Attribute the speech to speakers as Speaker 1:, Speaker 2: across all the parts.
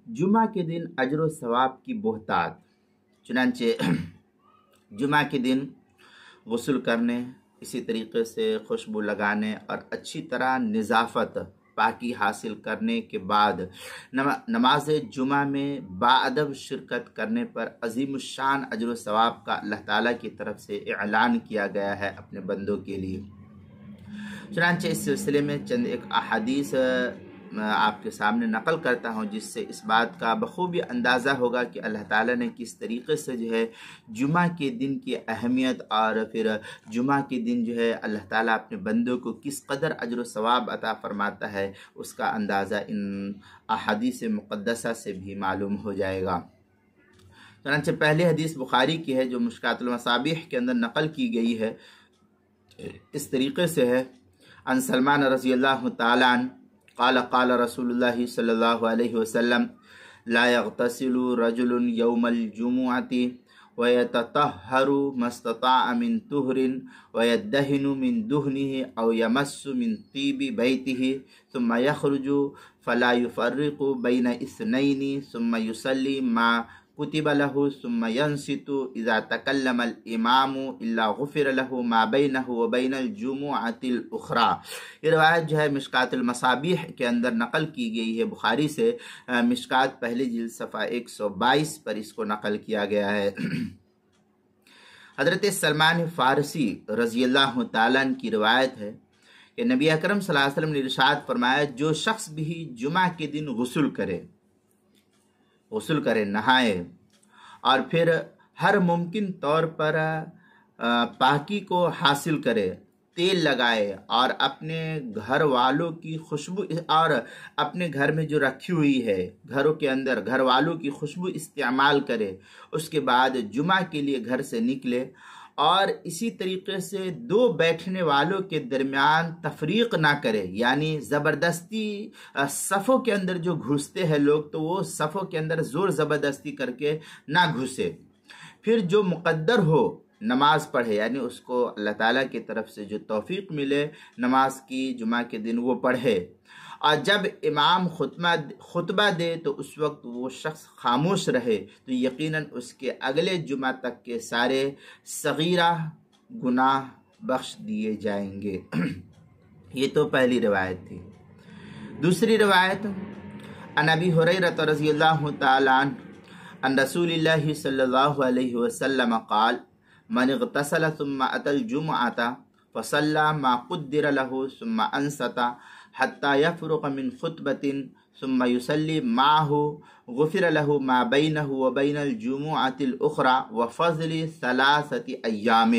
Speaker 1: جمعہ کے دن اجر و ثواب کی بہتات۔ چنانچہ جمعہ کے دن غسل کرنے، اسی طریقے سے خوشبو لگانے اور اچھی طرح نظافت پاکی حاصل کرنے کے بعد نماز جمعہ میں باادب شرکت کرنے پر عظیم الشان اجر و ثواب کا اللہ تعالیٰ کی طرف سے اعلان کیا گیا ہے اپنے بندوں کے لیے۔ چنانچہ اس سلسلے میں چند ایک احادیث آپ کے سامنے نقل کرتا ہوں، جس سے اس بات کا بخوبی اندازہ ہوگا کہ اللہ تعالیٰ نے کس طریقے سے جمعہ کے دن کی اہمیت اور پھر جمعہ کے دن اللہ تعالیٰ اپنے بندوں کو کس قدر اجر و ثواب عطا فرماتا ہے، اس کا اندازہ ان احادیث مقدسہ سے بھی معلوم ہو جائے گا۔ چنانچہ پہلی حدیث بخاری کی ہے جو مشکات المصابیح کے اندر نقل کی گئی ہے، اس طریقے سے ہے: ان سلمان رضی اللہ تعالیٰ عنہ قال قال رسول اللہ صلی اللہ علیہ وسلم لا يغتسل رجل يوم الجمعة ويتطهر ما استطاع من طهر ويدهن من دهنه أو يمس من طيب بيته ثم يخرج فلا يفرق بين اثنين ثم يصلي ما كتب له ثم ينصت اذا تكلم الامام الا غفر له ما بينه وبين الجمعة الاخرى۔ یہ روایت مشکات المصابیح کے اندر نقل کی گئی ہے بخاری سے، مشکات پہلی جلد صفحہ 122 پر اس کو نقل کیا گیا ہے۔ حضرت سلمان فارسی رضی اللہ تعالیٰ عنہ کی روایت ہے کہ نبی اکرم صلی اللہ علیہ وسلم نے ارشاد فرمایا: جو شخص بھی جمعہ کے دن غسل کرے، نہائے، اور پھر ہر ممکن طور پر پاکی کو حاصل کرے، تیل لگائے اور اپنے گھر والوں کی خوشبو اور اپنے گھر میں جو رکھی ہوئی ہے گھروں کے اندر گھر والوں کی خوشبو استعمال کرے، اس کے بعد جمعہ کے لیے گھر سے نکلے، اور اسی طریقے سے دو بیٹھنے والوں کے درمیان تفریق نہ کرے، یعنی زبردستی صفوں کے اندر جو گھستے ہیں لوگ تو وہ صفوں کے اندر زور زبردستی کر کے نہ گھسے، پھر جو مقدر ہو نماز پڑھے، یعنی اس کو اللہ تعالیٰ کی طرف سے جو توفیق ملے نماز کی جمعہ کے دن وہ پڑھے، اور جب امام خطبہ دے تو اس وقت وہ شخص خاموش رہے، تو یقیناً اس کے اگلے جمعہ تک کے سارے صغیرہ گناہ بخش دیے جائیں گے۔ یہ تو پہلی روایت تھی۔ دوسری روایت عن ابی ہریرہ رضی اللہ تعالیٰ عنہ عن رسول اللہ صلی اللہ علیہ وسلم قال: من اغتسل ثم اتى الجمعة فصلى ما قدر له ثم انصت حتى يفرغ من خطبة ثم يصلي معه غفر له ما بينه وبين الجمعة الأخرى وفضل 3 أيام۔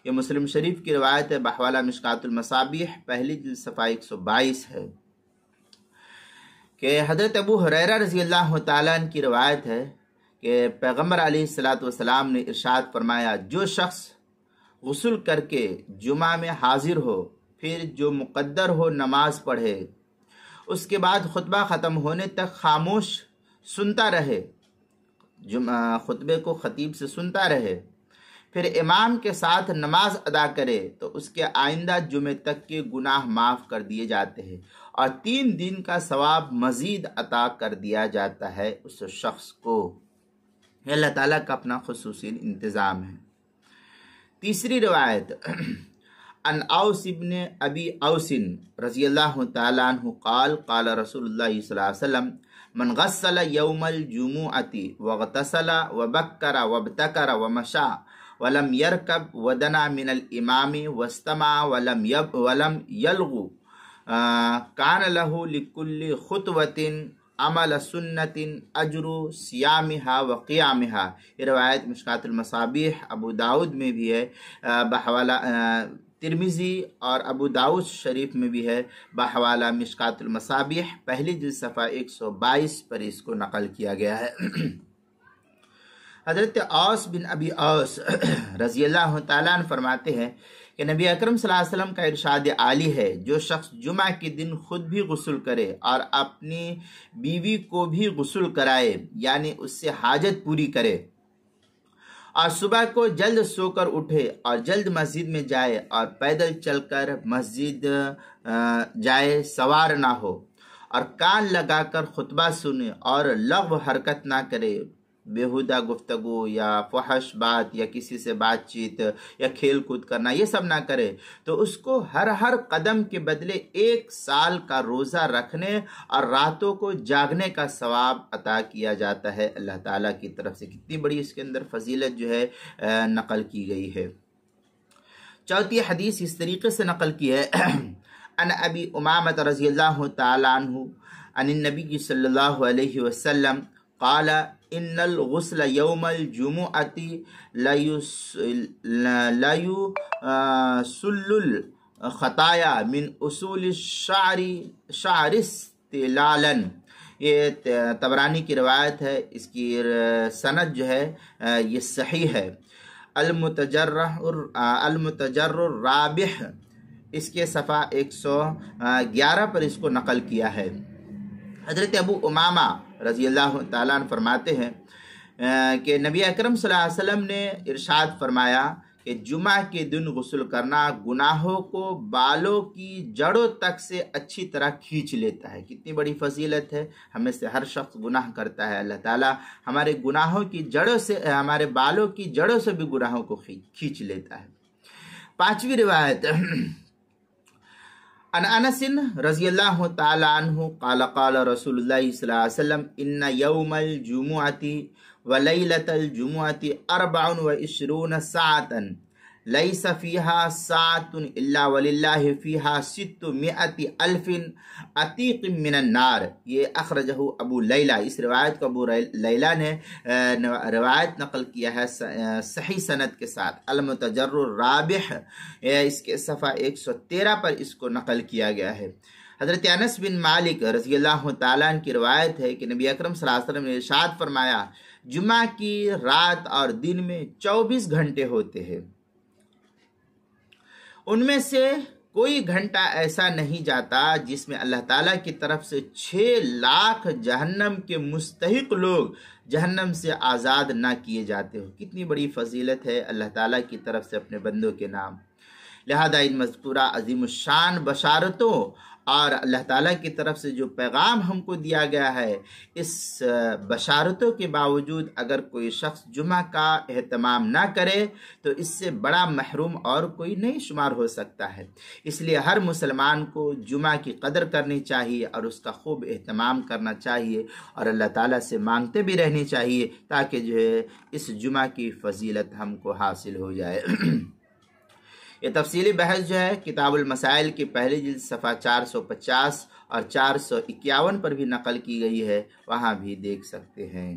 Speaker 1: یہ مسلم شریف کی روایت ہے، بحوالہ مشکات المصابیح پہلی جلد صفحہ 122 ہے، کہ حضرت ابو ہریرہ رضی اللہ تعالیٰ عنہ کی روایت ہے کہ پیغمبر علیہ الصلاۃ والسلام نے ارشاد فرمایا: جو شخص غسل کر کے جمعہ میں حاضر ہو، پھر جو مقدر ہو نماز پڑھے، اس کے بعد خطبہ ختم ہونے تک خاموش سنتا رہے، خطبے کو خطیب سے سنتا رہے، پھر امام کے ساتھ نماز ادا کرے تو اس کے آئندہ جمعے تک کے گناہ معاف کر دیے جاتے ہیں اور 3 دن کا ثواب مزید عطا کر دیا جاتا ہے اس شخص کو۔ یہ اللہ تعالیٰ کا اپنا خصوصی انتظام ہے۔ تیسری روایت ان اوس ابن ابی اوس رضی اللہ تعالیٰ عنہ قال قال رسول اللہ صلی اللہ علیہ وسلم: من غسل یوم الجمعة واغتسل وبکر وابتکر ومشى ولم يركب ودنا من الامام واستمع ولم يلغو كان له لكل خطوة عمل سنت اجر سیامہا و قیامہا۔ یہ روایت مشکات المصابیح ابو داود میں بھی ہے، بحوالہ ترمذی اور ابو داود شریف میں بھی ہے، بحوالہ مشکات المصابیح پہلی جلد صفحہ 122 پر اس کو نقل کیا گیا ہے۔ حضرت اوس بن ابی اوس رضی اللہ تعالیٰ عنہ فرماتے ہیں کہ نبی اکرم صلی اللہ علیہ وسلم کا ارشاد عالی ہے: جو شخص جمعہ کے دن خود بھی غسل کرے اور اپنی بیوی کو بھی غسل کرائے، یعنی اس سے حاجت پوری کرے، اور صبح کو جلد سو کر اٹھے اور جلد مسجد میں جائے اور پیدل چل کر مسجد جائے، سوار نہ ہو، اور کان لگا کر خطبہ سنے اور لغو حرکت نہ کرے، بیہودہ گفتگو یا فحش بات یا کسی سے بات چیت یا کھیل کود کرنا، یہ سب نہ کرے، تو اس کو ہر قدم کے بدلے 1 سال کا روزہ رکھنے اور راتوں کو جاگنے کا ثواب عطا کیا جاتا ہے اللہ تعالیٰ کی طرف سے۔ کتنی بڑی اس کے اندر فضیلت جو ہے نقل کی گئی ہے۔ چوتھی حدیث اس طریقے سے نقل کی ہے، ان ابی امامۃ رضی اللہ تعالی عنہ عن النبی صلی اللہ علیہ وسلم قال ان الغسل یوم الجمعۃ لا یسل الخطایا من اصول شعر استلالا۔ یہ طبرانی کی روایت ہے، اس کی سند جو ہے یہ صحیح ہے۔ المتجر الرابح اس کے صفحہ 111 پر اس کو نقل کیا ہے۔ حضرت ابو امامہ رضی اللہ تعالیٰ عنہ فرماتے ہیں کہ نبی اکرم صلی اللہ علیہ وسلم نے ارشاد فرمایا کہ جمعہ کے دن غسل کرنا گناہوں کو بالوں کی جڑوں تک سے اچھی طرح کھینچ لیتا ہے۔ کتنی بڑی فضیلت ہے، ہمیں سے ہر شخص گناہ کرتا ہے، اللہ تعالیٰ ہمارے گناہوں کی جڑوں سے، ہمارے بالوں کی جڑوں سے بھی گناہوں کو کھینچ لیتا ہے۔ پانچویں روایت، ان انس رضی اللہ تعالی عنہ قال قال رسول اللہ صلی اللہ علیہ وسلم ان یوم الجمعۃ ولیلۃ الجمعۃ 24 ساعۃ لیس فیہا ساعۃ الا وللہ فیہا 600,000 عتیق من النار۔ یہ اخرجہ ابو لیلہ، اس روایت کو ابو لیلہ نے روایت نقل کیا ہے صحیح سند کے ساتھ۔ المتجر الرابح اس کے صفحہ 113 پر اس کو نقل کیا گیا ہے۔ حضرت انس بن مالک رضی اللہ تعالیٰ عنہ کی روایت ہے کہ نبی اکرم صلی اللہ علیہ وسلم نے ارشاد فرمایا، جمعہ کی رات اور دن میں 24 گھنٹے ہوتے ہیں، ان میں سے کوئی گھنٹہ ایسا نہیں جاتا جس میں اللہ تعالیٰ کی طرف سے 6 لاکھ جہنم کے مستحق لوگ جہنم سے آزاد نہ کیے جاتے ہو۔ کتنی بڑی فضیلت ہے اللہ تعالیٰ کی طرف سے اپنے بندوں کے نام۔ لہذا ان مذکورہ عظیم الشان بشارتوں اور اللہ تعالیٰ کی طرف سے جو پیغام ہم کو دیا گیا ہے، اس بشارتوں کے باوجود اگر کوئی شخص جمعہ کا اہتمام نہ کرے تو اس سے بڑا محروم اور کوئی نہیں شمار ہو سکتا ہے۔ اس لیے ہر مسلمان کو جمعہ کی قدر کرنی چاہیے اور اس کا خوب اہتمام کرنا چاہیے اور اللہ تعالیٰ سے مانگتے بھی رہنی چاہیے تاکہ جو ہے اس جمعہ کی فضیلت ہم کو حاصل ہو جائے۔ یہ تفصیلی بحث جو ہے کتاب المسائل کی پہلی جلد صفحہ 450 اور 451 پر بھی نقل کی گئی ہے، وہاں بھی دیکھ سکتے ہیں۔